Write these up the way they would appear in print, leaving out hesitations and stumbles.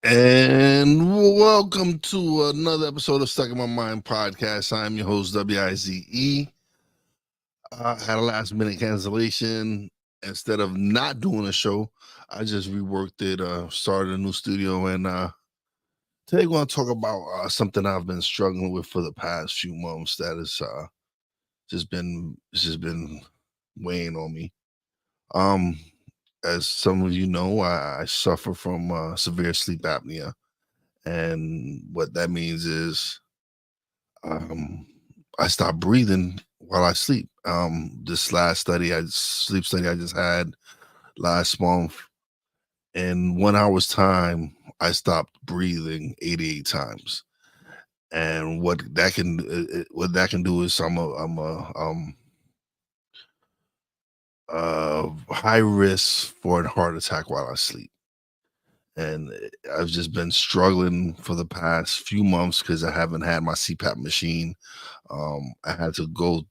And welcome to another episode of Stuck in My Mind podcast. I'm your host, Wize. I had a last minute cancellation. Instead of not doing a show, I just reworked it, started a new studio, and today we're going to talk about something I've been struggling with for the past few months that has just been weighing on me. Um, as some of you know, I suffer from severe sleep apnea. And what that means is um, I stop breathing while I sleep. This last sleep study I just had last month, in 1 hour's time, I stopped breathing 88 times. And what that can do is I'm a high risk for a heart attack while I sleep. And I've just been struggling for the past few months because I haven't had my CPAP machine. I had to go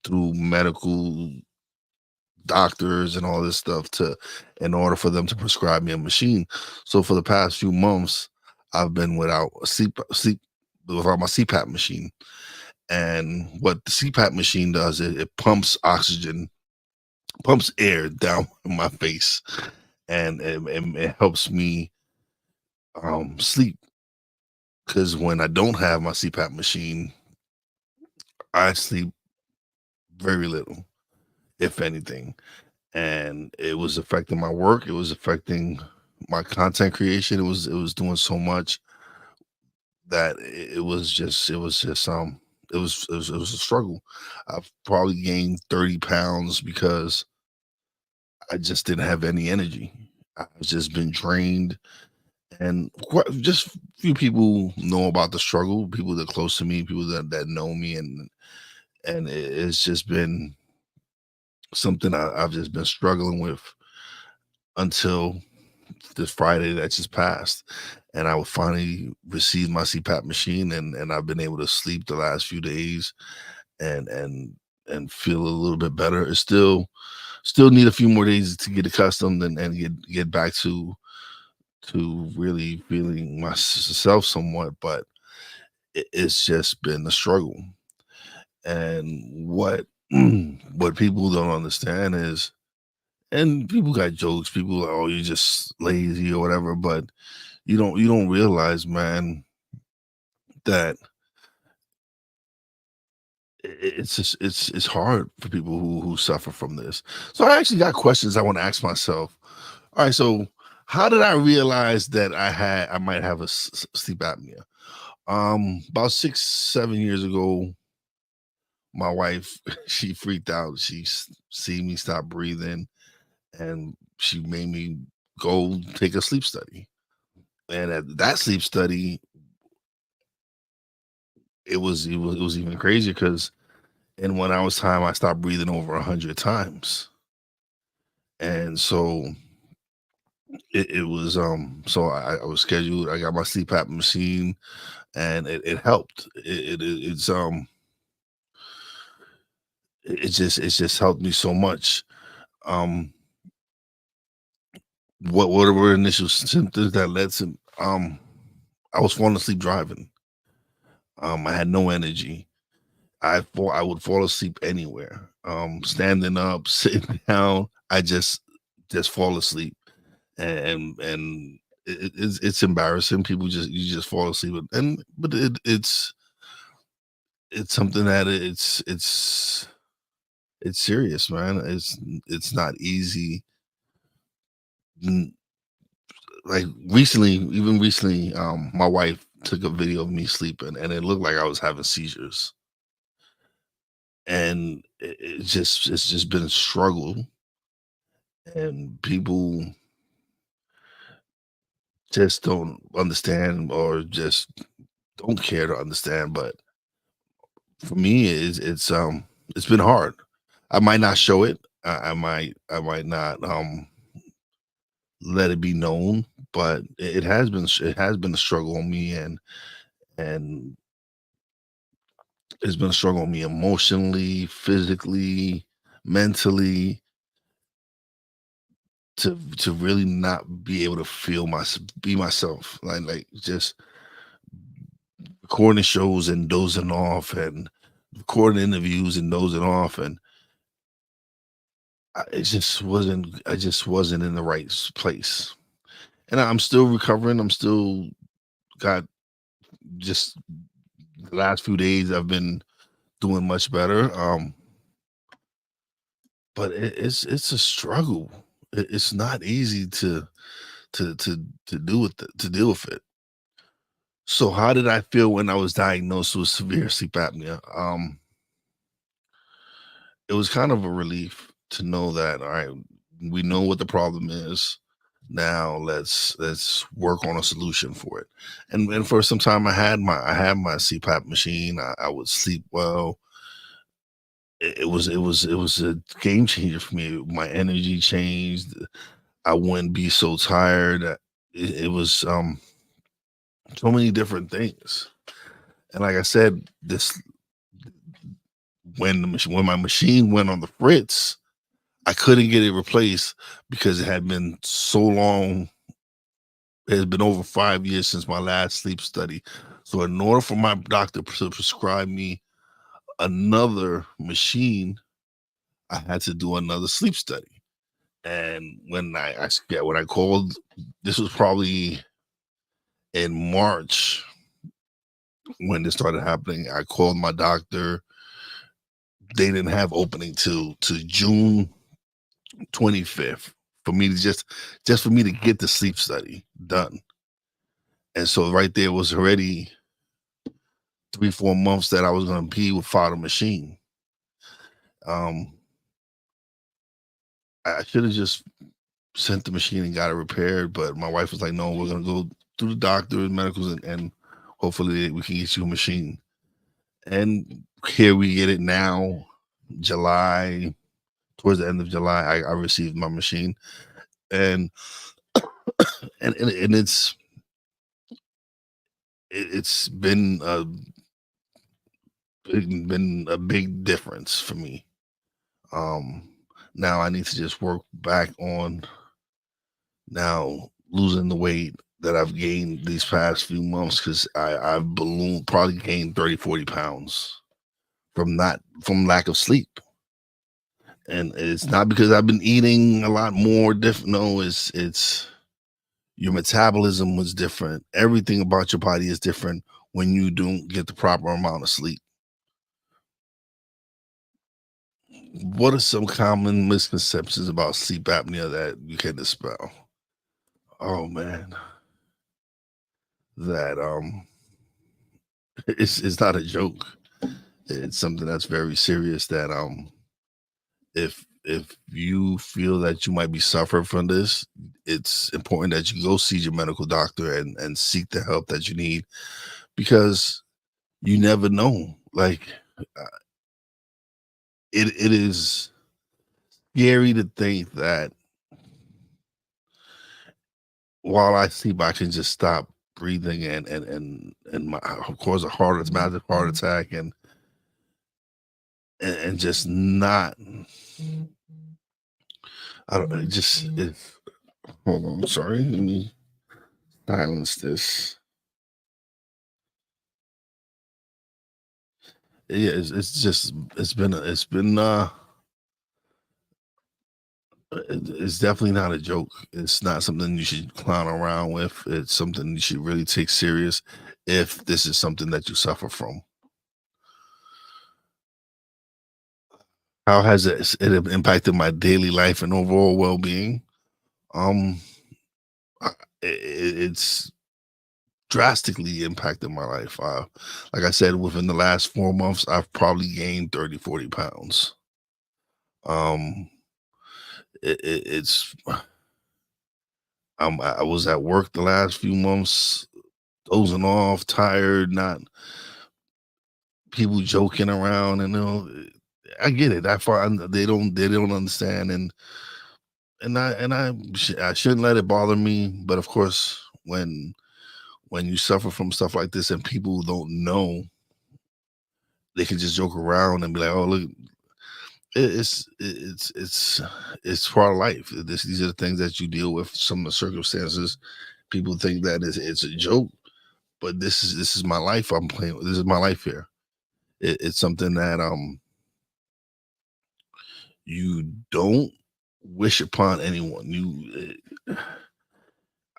through medical doctors and all this stuff to in order for them to prescribe me a machine. So for the past few months, I've been without a sleep without my CPAP machine. And what the CPAP machine does, it pumps oxygen, pumps air down my face, and it helps me sleep. Because when I don't have my CPAP machine, I sleep very little, if anything. And it was affecting my work. It was affecting my content creation. It was doing so much that it was a struggle. I've probably gained 30 pounds because I just didn't have any energy. I've just been drained, and just few people know about the struggle. People that are close to me, people that know me, and it's just been something I've just been struggling with until this Friday that just passed, and I would finally receive my CPAP machine, and I've been able to sleep the last few days, and feel a little bit better. It's still need a few more days to get accustomed and get back to really feeling myself somewhat, but it's just been a struggle. And what people don't understand is, and people got jokes. People are, oh, you're just lazy or whatever, but you don't realize, man, that it's just it's hard for people who suffer from this. So I actually got questions I want to ask myself. All right, so how did I realize that I might have a sleep apnea? About 6 7 years ago, my wife she freaked out. See me stop breathing, and she made me go take a sleep study. And at that sleep study, it was even crazier because in 1 hour's time, I stopped breathing over 100 times. And so it was so I was scheduled. I got my CPAP machine, and it helped. It's just helped me so much. Um, what were initial symptoms that led to I was falling asleep driving. I had no energy. I would fall asleep anywhere. Standing up, sitting down, I just fall asleep, and it's embarrassing. People you just fall asleep, but it's something that it's serious, man. It's not easy. N- Like even recently, my wife took a video of me sleeping, and it looked like I was having seizures, and it's just been a struggle, and people just don't understand or just don't care to understand. But for me, it's been hard. I might not show it. I might not let it be known, but it has been a struggle on me, and it's been a struggle on me emotionally, physically, mentally, to really not be able to be myself, like just recording shows and dozing off and recording interviews and dozing off, and I just wasn't in the right place. And I'm still recovering. I'm still got just the last few days I've been doing much better. But it's a struggle. It's not easy to do with to deal with it. So how did I feel when I was diagnosed with severe sleep apnea? It was kind of a relief to know that, all right, we know what the problem is. Now let's work on a solution for it. And for some time I had my CPAP machine. I would sleep well. It was a game changer for me. My energy changed. I wouldn't be so tired. It was so many different things. And like I said, this when my machine went on the fritz, I couldn't get it replaced because it had been so long. It had been over 5 years since my last sleep study. So in order for my doctor to prescribe me another machine, I had to do another sleep study. And when I called, this was probably in March when this started happening. I called my doctor. They didn't have opening to June 25th for me to just for me to get the sleep study done. And so right there was already 3, 4 months that I was gonna be without a machine. Um, I should have just sent the machine and got it repaired, but my wife was like, "No, we're gonna go through the doctor, medicals, and hopefully we can get you a machine." And here we get it now, July, towards the end of July, I received my machine, and and it's been a big difference for me. Um, Now I need to just work back on now losing the weight that I've gained these past few months because I've ballooned, probably gained 30, 40 pounds from lack of sleep. And it's not because I've been eating a lot more different. No, it's your metabolism was different. Everything about your body is different when you don't get the proper amount of sleep. What are some common misconceptions about sleep apnea that you can dispel? Oh man, that it's not a joke. It's something that's very serious that if you feel that you might be suffering from this, it's important that you go see your medical doctor and seek the help that you need because you never know. Like it is scary to think that while I sleep, I can just stop breathing and my of course a massive heart attack and just not. I don't. It just it. Hold on. Sorry. Let me silence this. Yeah, it's just it's been it's definitely not a joke. It's not something you should clown around with. It's something you should really take serious if this is something that you suffer from. How has it impacted my daily life and overall well-being? Um, I- it's drastically impacted my life. Like I said, within the last 4 months, I've probably gained 30, 40 pounds. Um, it's I was at work the last few months, dozing off, tired, not people joking around, and I get it. They don't understand, I shouldn't let it bother me. But of course, when you suffer from stuff like this and people don't know, they can just joke around and be like, "Oh, look." It's part of life. These are the things that you deal with. Some of the circumstances, people think that it's a joke, but this is my life. I'm playing. This is my life here. It's something that you don't wish upon anyone.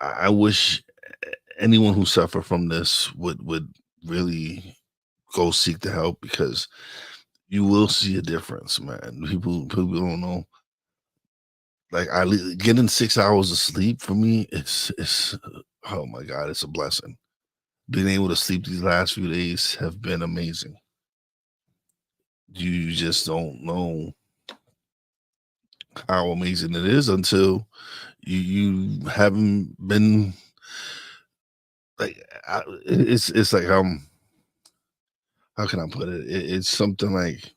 I wish anyone who suffer from this would really go seek the help, because you will see a difference, man. People don't know. Like getting 6 hours of sleep for me, it's oh my god, it's a blessing. Being able to sleep these last few days have been amazing. You just don't know how amazing it is until you haven't been like it's like how can I put it? It's something like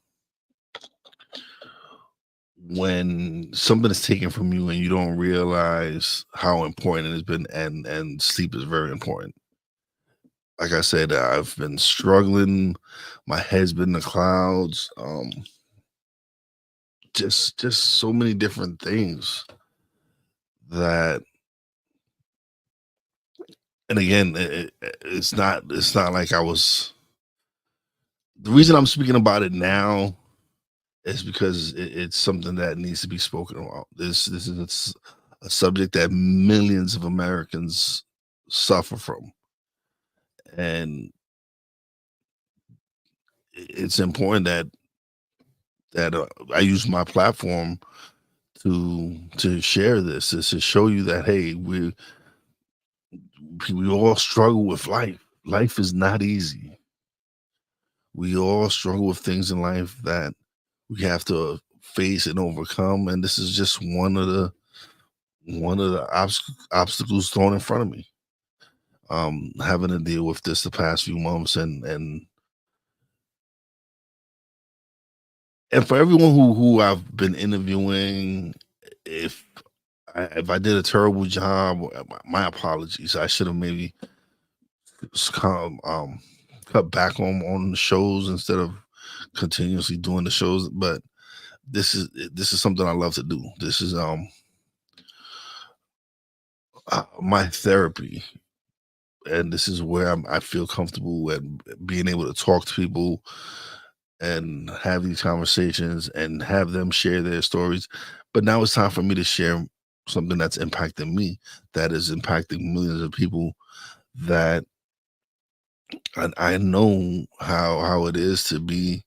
when something is taken from you and you don't realize how important it has been, and sleep is very important. Like I said, I've been struggling. My head's been in the clouds. Just so many different things that, and again, it's not like I was. The reason I'm speaking about it now is because it's something that needs to be spoken about. This is a subject that millions of Americans suffer from, and it's important that I use my platform to share this, is to show you that, hey, we all struggle with life. Life is not easy. We all struggle with things in life that we have to face and overcome, and this is just one of the obstacles thrown in front of me. Having to deal with this the past few months, and for everyone who I've been interviewing, if if I did a terrible job, my apologies. I should have maybe s- come, um, cut back on the shows instead of continuously doing the shows. But this is something I love to do. This is my therapy, and this is where I feel comfortable and being able to talk to people and have these conversations and have them share their stories. But now it's time for me to share something that's impacting me, that is impacting millions of people. That I know how it is to be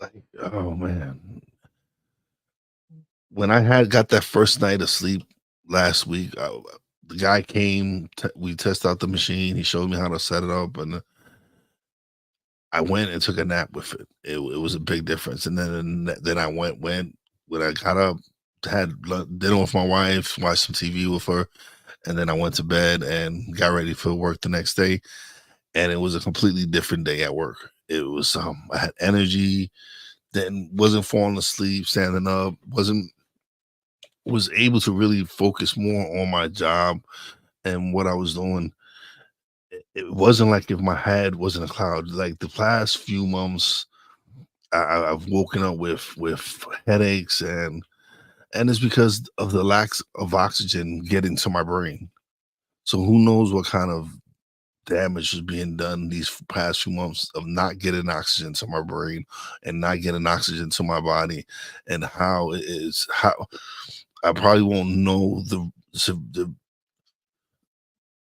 like, oh man, when I had got that first night of sleep last week, the guy came. We tested out the machine. He showed me how to set it up, and I went and took a nap with it. It was a big difference. And then I went when I got up, had dinner with my wife, watched some TV with her, and then I went to bed and got ready for work the next day. And it was a completely different day at work. It was I had energy, then wasn't falling asleep, standing up, wasn't was able to really focus more on my job and what I was doing. It wasn't like if my head was in a cloud. Like the past few months, I've woken up with headaches, and it's because of the lack of oxygen getting to my brain. So who knows what kind of damage is being done these past few months of not getting oxygen to my brain and not getting oxygen to my body, and how it is how I probably won't know the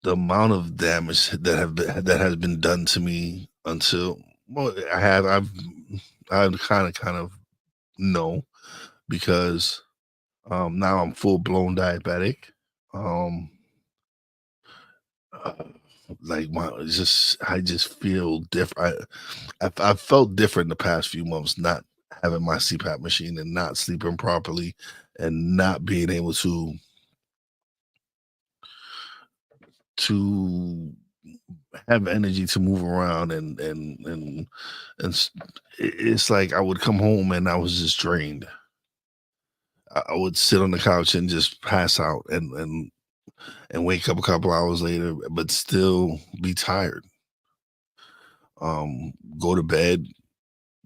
amount of damage that has been done to me until, well, I kind of know, because now I'm full blown diabetic. Um, uh, like my it's just I just feel different. I've felt different the past few months, not having my CPAP machine and not sleeping properly and not being able to have energy to move around, and it's like I would come home and I was just drained. I would sit on the couch and just pass out, and wake up a couple hours later, but still be tired. Go to bed,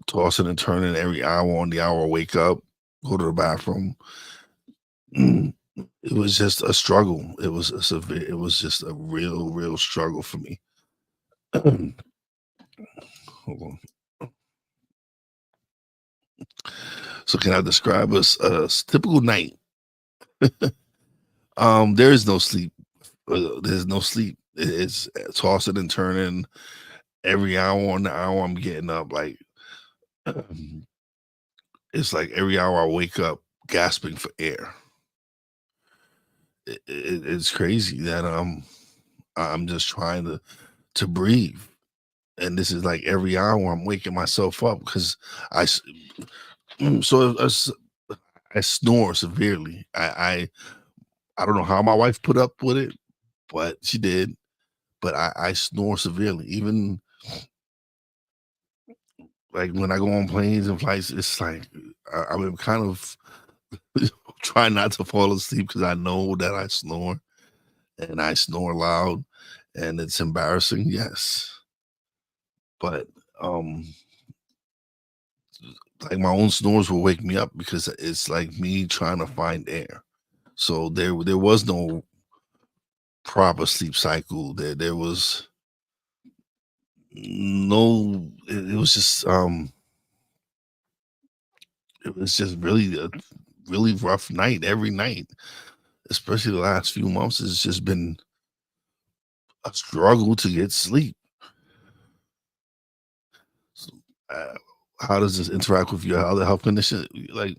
tossing and turning every hour on the hour, wake up, go to the bathroom. Mm, it was just a struggle. It was just a real struggle for me. Hold on. So can I describe a typical night? There is no sleep. There's no sleep. It's tossing and turning every hour on the hour. I'm getting up like it's like every hour I wake up gasping for air. It's crazy that I'm just trying to breathe, and this is like every hour I'm waking myself up because I s- so I snore severely. I don't know how my wife put up with it, but she did. But I snore severely. Even like when I go on planes and flights, it's like I'm kind of trying not to fall asleep because I know that I snore and I snore loud and it's embarrassing, yes. But um like my own snores will wake me up because it's like me trying to find air. So there was no proper sleep cycle. There was no it was just it was just really a really rough night every night, especially the last few months. It's just been a struggle to get sleep. So, uh, how does this interact with your other health condition? Like,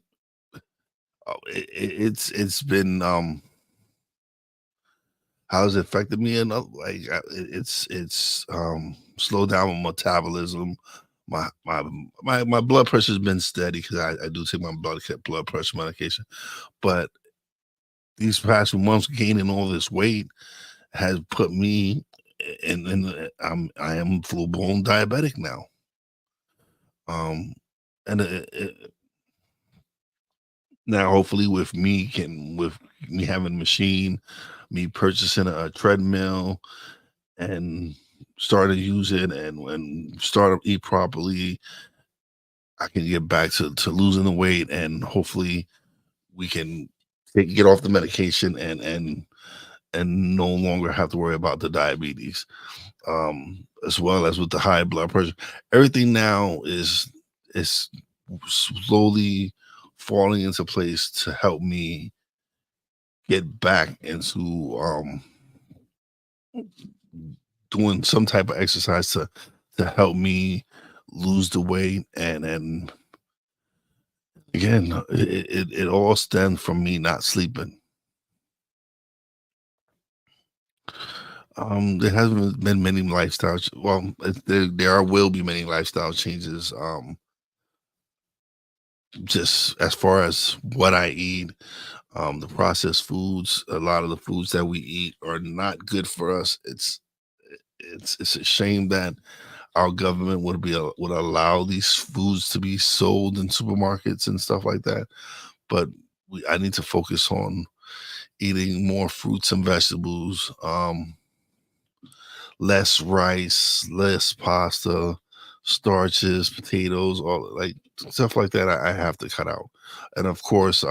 it's been how has it affected me? And like, it's slowed down my metabolism. My blood pressure's been steady because I do take my blood pressure medication, but these past few months gaining all this weight has put me in I am full blown diabetic now. Um, and now hopefully with me having a machine, me purchasing a treadmill and starting to use it and start to eat properly, I can get back to losing the weight and hopefully we can get off the medication and no longer have to worry about the diabetes. As well as with the high blood pressure. Everything now is slowly falling into place to help me get back into doing some type of exercise to help me lose the weight and again it all stems from me not sleeping. There hasn't been many well there are will be many lifestyle changes just as far as what I eat. The processed foods, a lot of the foods that we eat are not good for us. It's a shame that our government would allow these foods to be sold in supermarkets and stuff like that. But I need to focus on eating more fruits and vegetables, less rice, less pasta, starches, potatoes, all like stuff like that. I have to cut out, and of course,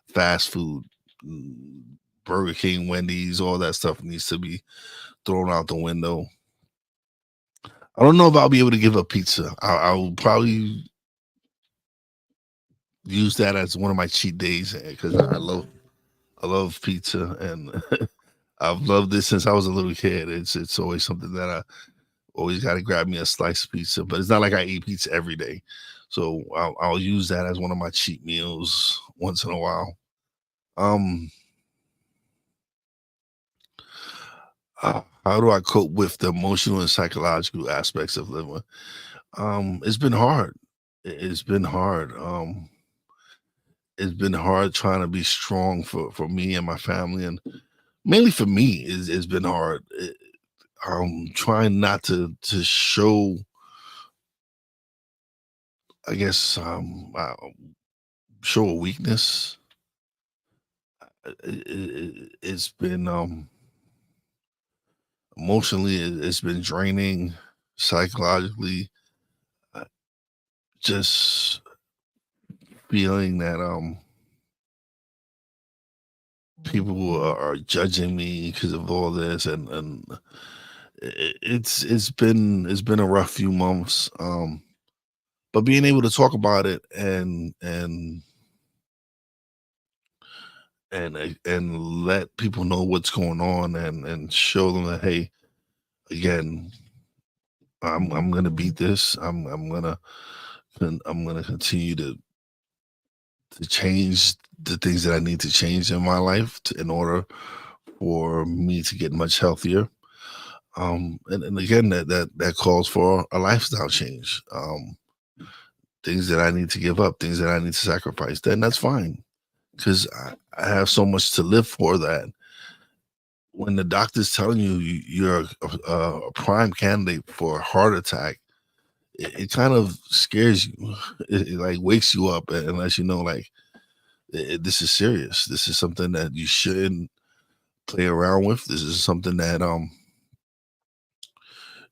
fast food, mm, Burger King, Wendy's, all that stuff needs to be thrown out the window. I don't know if I'll be able to give up pizza. I will probably use that as one of my cheat days because I love pizza and I've loved this since I was a little kid. It's always something that I always got to grab me a slice of pizza, but it's not like I eat pizza every day. So I'll use that as one of my cheat meals once in a while. Um, how do I cope with the emotional and psychological aspects of living? It's been hard. It's been hard. It's been hard trying to be strong for me and my family, and mainly for me, it's been hard. Trying not to show, I guess, show a weakness. It's been emotionally, it's been draining psychologically. just feeling that people are judging me because of all this, and it's been a rough few months. But being able to talk about it and let people know what's going on, and show them that, hey, again, I'm gonna beat this. I'm gonna continue to change the things that I need to change in my life in order for me to get much healthier. And again, that calls for a lifestyle change. Things that I need to give up, things that I need to sacrifice. Then that's fine, because I have so much to live for, that when the doctor's telling you you're a prime candidate for a heart attack, it kind of scares you. It like wakes you up and lets you know, like, this is serious. This is something that you shouldn't play around with. This is something that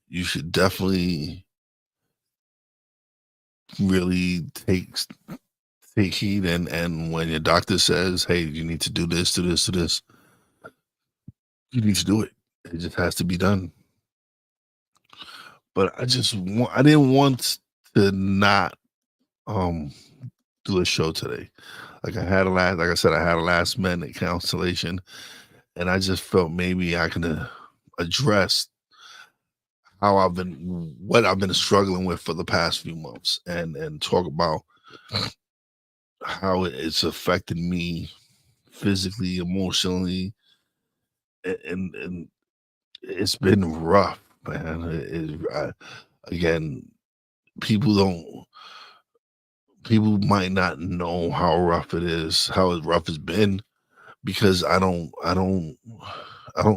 you should definitely really take heed. And when your doctor says, hey, you need to do this, do this, do this, you need to do it. It just has to be done. But I didn't want to not um do a show today. Like I said, I had a last minute cancellation, and I just felt maybe I can address what I've been struggling with for the past few months, and talk about how it's affected me physically, emotionally, and it's been rough, man. Again, people don't people might not know how rough it is, how rough it's been, because I don't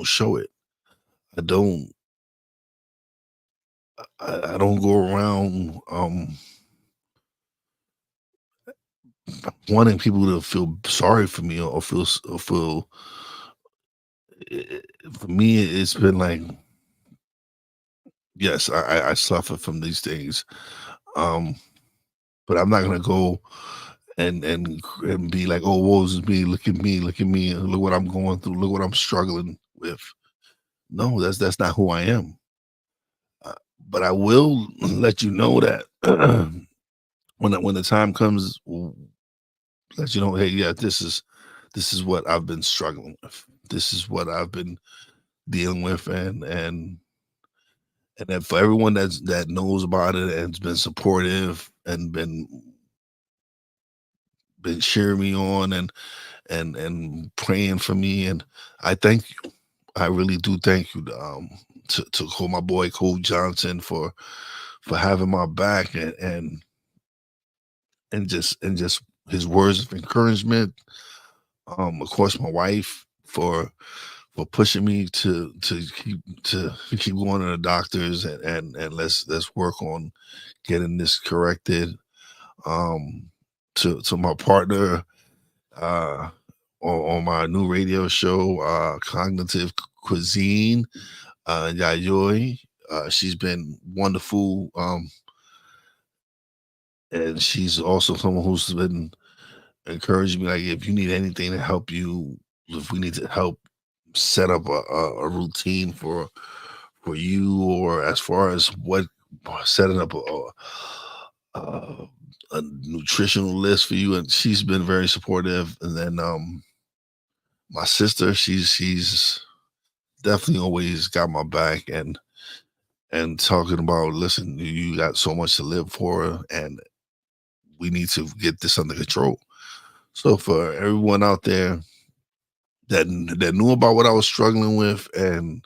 show it. I don't I don't go around wanting people to feel sorry for me, or feel for me, it's been like, yes, I suffer from these things. Um but I'm not gonna go and be like, oh, woe's is me, look at me, and look what I'm going through, look what I'm struggling with. No, that's not who I am. Uh, but I will let you know that when the time comes, let you know, hey, yeah, this is what I've been struggling with. This is what I've been dealing with, and then for everyone that knows about it and's been supportive and been cheering me on, and praying for me, and I thank you. I really do thank you, to call my boy Cole Johnson for having my back, and just his words of encouragement. Of course, my wife for pushing me to keep going to the doctors, and let's work on getting this corrected. Um, to my partner, uh, on my new radio show, Cognitive Cuisine, Yayoi. She's been wonderful, and she's also someone who's been encouraging me. Like, if you need anything to help you, if we need to help set up a routine for you, or as far as what setting up a a nutritional list for you, and she's been very supportive. And then my sister, she's definitely always got my back, and talking about, listen, you got so much to live for, and we need to get this under control. So for everyone out there that knew about what I was struggling with, and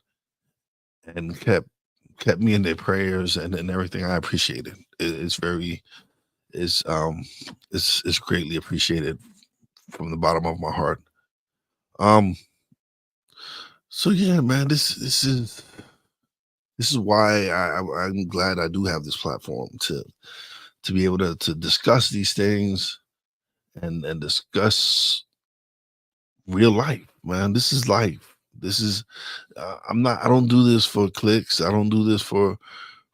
kept me in their prayers, and everything, I appreciate it. It's very it's it's greatly appreciated from the bottom of my heart. Um so yeah, man, this is why I'm glad I do have this platform to be able to discuss these things, and discuss real life, man. This is life. This is I don't do this for clicks. I don't do this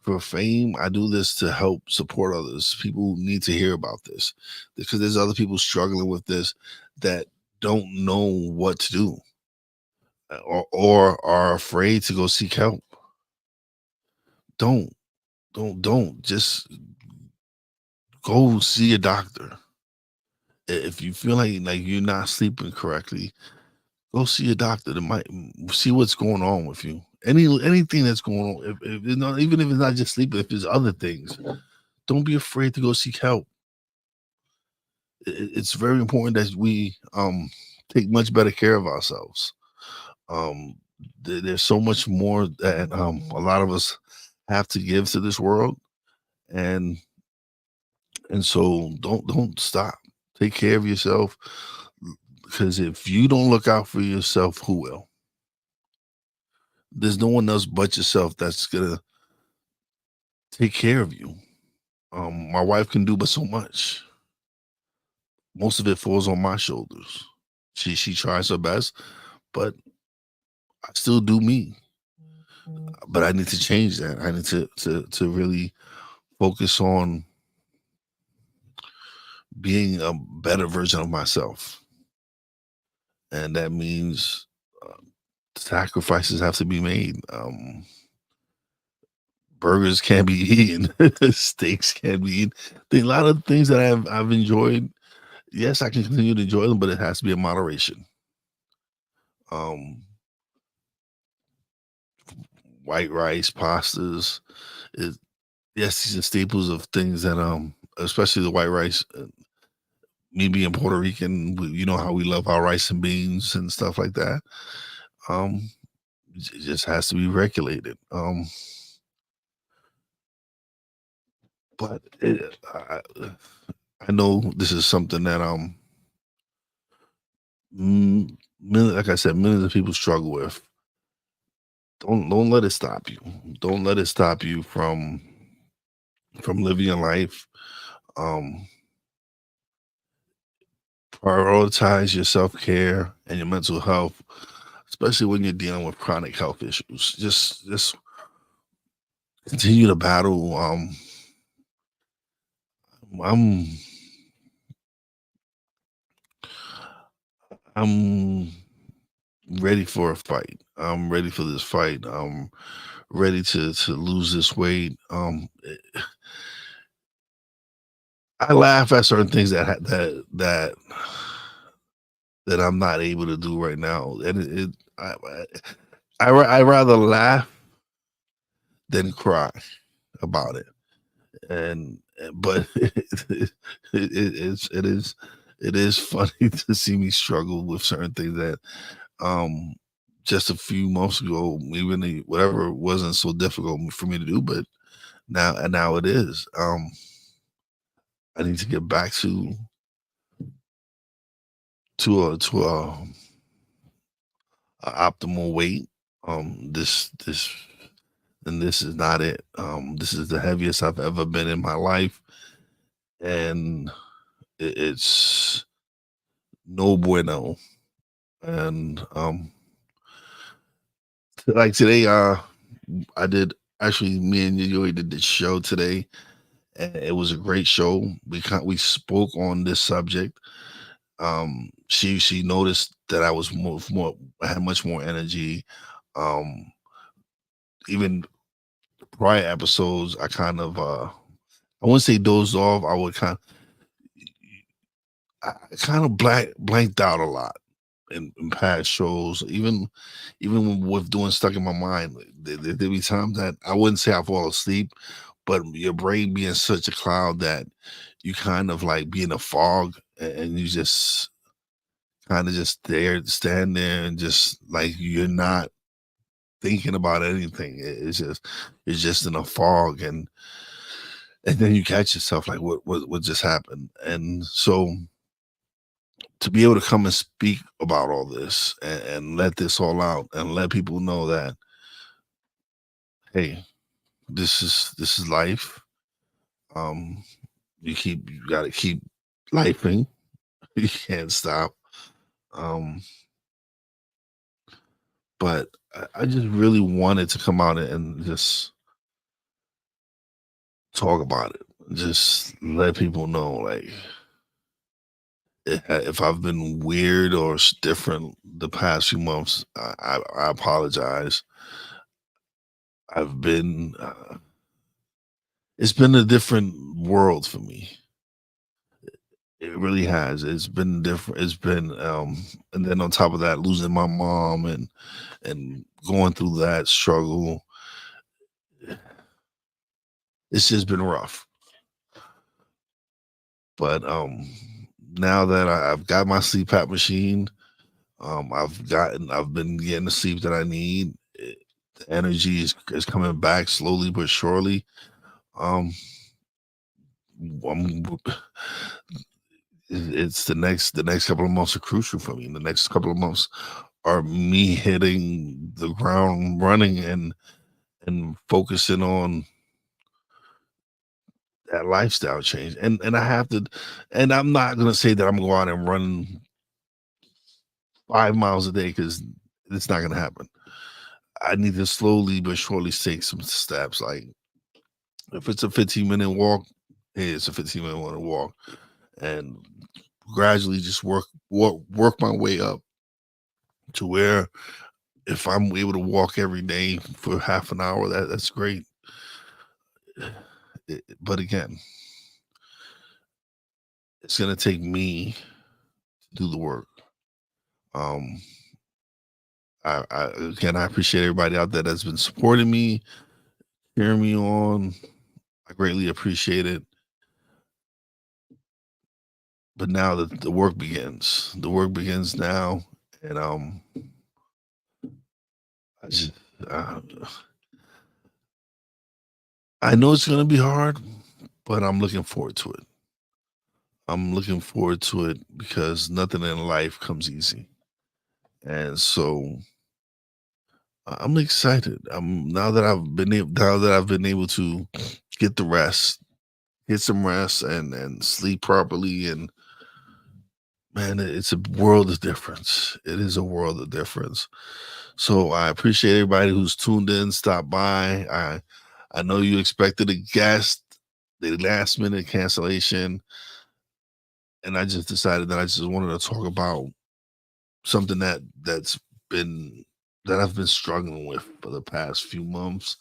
for fame. I do this to help support others. People need to hear about this because there's other people struggling with this that don't know what to do, or are afraid to go seek help. Don't, don't just go see a doctor. If you feel like you're not sleeping correctly, go see a doctor that might see what's going on with you. Anything that's going on, if it's not, even if it's not just sleeping, if there's other things, don't be afraid to go seek help. It's very important that we take much better care of ourselves. Um, there's so much more that a lot of us have to give to this world, and so don't stop. Take care of yourself, because if you don't look out for yourself, who will? There's no one else but yourself that's gonna take care of you. My wife can do but so much. Most of it falls on my shoulders. She tries her best, but I still do me. But I need to change that. I need to really focus on being a better version of myself, and that means sacrifices have to be made. Burgers can't be eaten, steaks can't be eaten. A lot of things that I've enjoyed. Yes, I can continue to enjoy them, but it has to be in moderation. Um, White rice, pastas, is yes, these are staples of things that especially the white rice. Me being Puerto Rican, you know how we love our rice and beans and stuff like that. Um, it just has to be regulated. But I know this is something that like I said, millions of people struggle with. Don't let it stop you. Don't let it stop you from living your life. Um, Prioritize your self care and your mental health, especially when you're dealing with chronic health issues. Just continue to battle. I'm I'm ready for a fight. I'm ready for this fight. I'm ready to lose this weight. I laugh at certain things that I'm not able to do right now, and I rather laugh than cry about it. But it is funny to see me struggle with certain things that um just a few months ago, even whatever wasn't so difficult for me to do, but now it is. I need to get back to a optimal weight. This and this is not it. This is the heaviest I've ever been in my life, and it's no bueno. And like today, I did actually. Me and Yoyo did this show today, and it was a great show. We spoke on this subject. She noticed that I was more I had much more energy. Um, Even prior episodes, I kind of I wouldn't say dozed off. I kind of blanked out a lot in past shows. Even with doing stuck in my mind, there be times that I wouldn't say I fall asleep, but your brain be in such a cloud that you kind of like be in a fog, and you just kind of just stand there, and just like you're not thinking about anything. It's just in a fog, and then you catch yourself like what just happened. And so to be able to come and speak about all this, and let this all out, and let people know that, hey, this is life. Um, you got to keep lifing. You can't stop. Um, but I just really wanted to come out and just talk about it. Just let people know, like, if I've been weird or different the past few months, I apologize. I've been, it's been a different world for me. It really has. It's been different. It's been, and then on top of that, losing my mom and going through that struggle, it's just been rough. But now that I've got my CPAP machine, I've been getting the sleep that I need. The energy is coming back slowly but surely. Um, I'm, it's the next couple of months are crucial for me. The next couple of months are me hitting the ground running and focusing on that lifestyle change. And I have to, and I'm not gonna say that I'm going out and run 5 miles a day because it's not gonna happen. I need to slowly but surely take some steps. Like if it's a 15-minute walk, hey, it's a 15-minute walk, and gradually just work my way up to where if I'm able to walk every day for half an hour, that's great. But again, it's gonna take me to do the work. Um, I appreciate everybody out there that's been supporting me, cheering me on. I greatly appreciate it. But now the work begins. The work begins now, and I just uh, I know it's gonna be hard, but I'm looking forward to it. I'm looking forward to it because nothing in life comes easy, and so I'm excited. Now that I've been able to get the rest, get some rest, and sleep properly, and man, it's a world of difference. It is a world of difference. So I appreciate everybody who's tuned in, stopped by. I know you expected a guest, the last minute cancellation, and I just decided that I just wanted to talk about something that's been that I've been struggling with for the past few months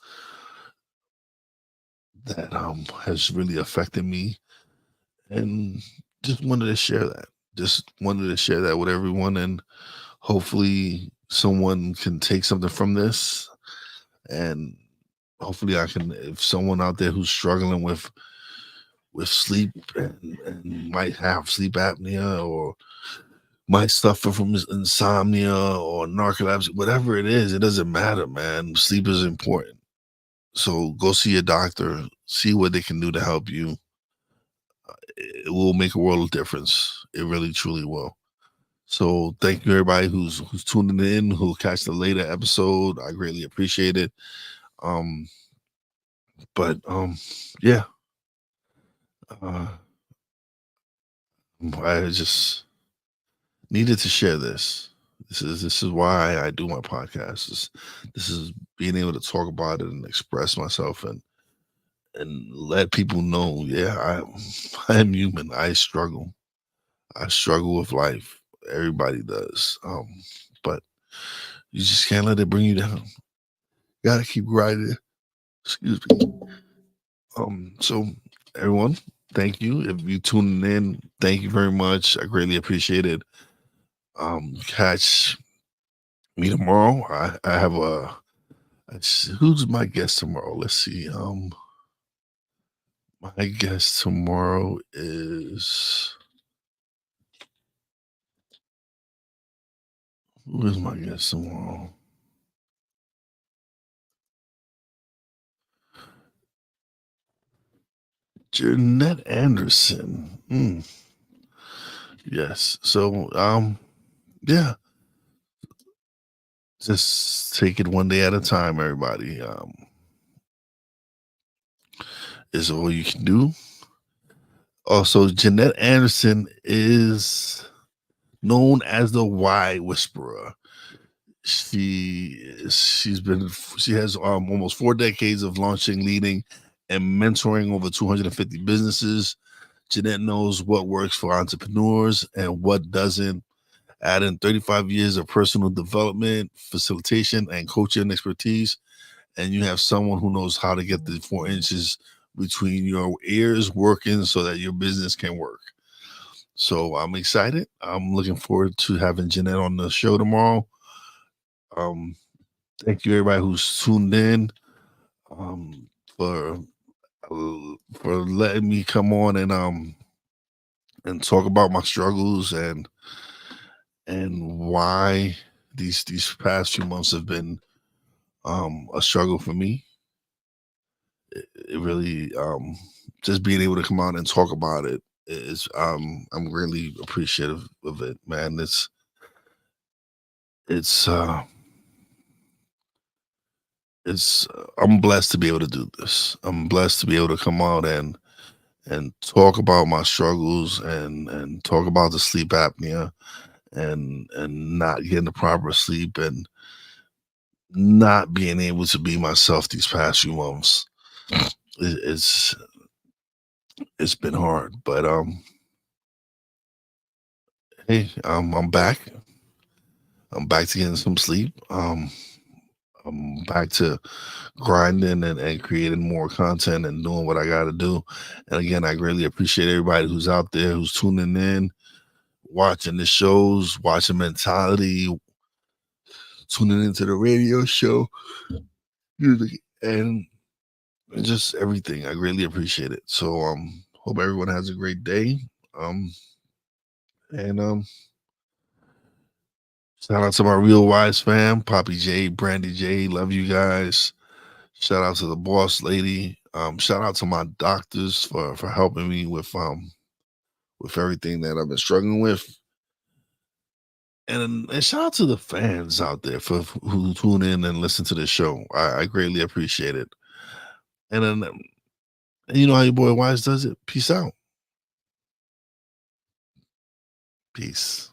that has really affected me, and just wanted to share that. Just wanted to share that with everyone, and hopefully someone can take something from this, and hopefully I can, if someone out there who's struggling with sleep and might have sleep apnea or might suffer from insomnia or narcolepsy, whatever it is, it doesn't matter, man. Sleep is important. So go see a doctor, see what they can do to help you. It will make a world of difference. It really truly will. So thank you everybody who's tuning in, who'll catch the later episode. I greatly appreciate it. Um, but yeah, uh, I just needed to share this. This is why I do my podcast. This is being able to talk about it and express myself and let people know, yeah, I am human. I struggle. I struggle with life. Everybody does. But you just can't let it bring you down. You gotta keep grinding. Excuse me. So everyone, thank you. If you tuning in, thank you very much. I greatly appreciate it. Catch me tomorrow. I have who's my guest tomorrow? Let's see. My guest tomorrow is who is my guest tomorrow? Jeanette Anderson. Yes. So yeah, just take it one day at a time, everybody. Is all you can do. Also, Jeanette Anderson is known as the Why Whisperer. She has almost 4 decades of launching, leading, and mentoring over 250 businesses. Jeanette knows what works for entrepreneurs and what doesn't, adding 35 years of personal development, facilitation, and coaching expertise. And you have someone who knows how to get the 4 inches between your ears working so that your business can work. So I'm excited. I'm looking forward to having Jeanette on the show tomorrow. Um, Thank you everybody who's tuned in, um, for letting me come on and talk about my struggles and why these past few months have been a struggle for me. It really, just being able to come out and talk about it is, I'm really appreciative of it, man. It's uh I'm blessed to be able to do this. I'm blessed to be able to come out and talk about my struggles and talk about the sleep apnea and not getting the proper sleep and not being able to be myself these past few months. It's it's been hard, but hey, I'm back. I'm back to getting some sleep. I'm back to grinding and creating more content and doing what I got to do. And again, I greatly appreciate everybody who's out there who's tuning in, watching the shows, watching Mentality, tuning into the radio show, and just everything. I greatly appreciate it. So hope everyone has a great day. Um and Shout out to my real Wize fam, Poppy J, Brandy J, love you guys. Shout out to the boss lady. Shout out to my doctors for helping me with everything that I've been struggling with. And shout out to the fans out there for who tune in and listen to this show. I greatly appreciate it. And then you know how your boy Wise does it. Peace out. Peace.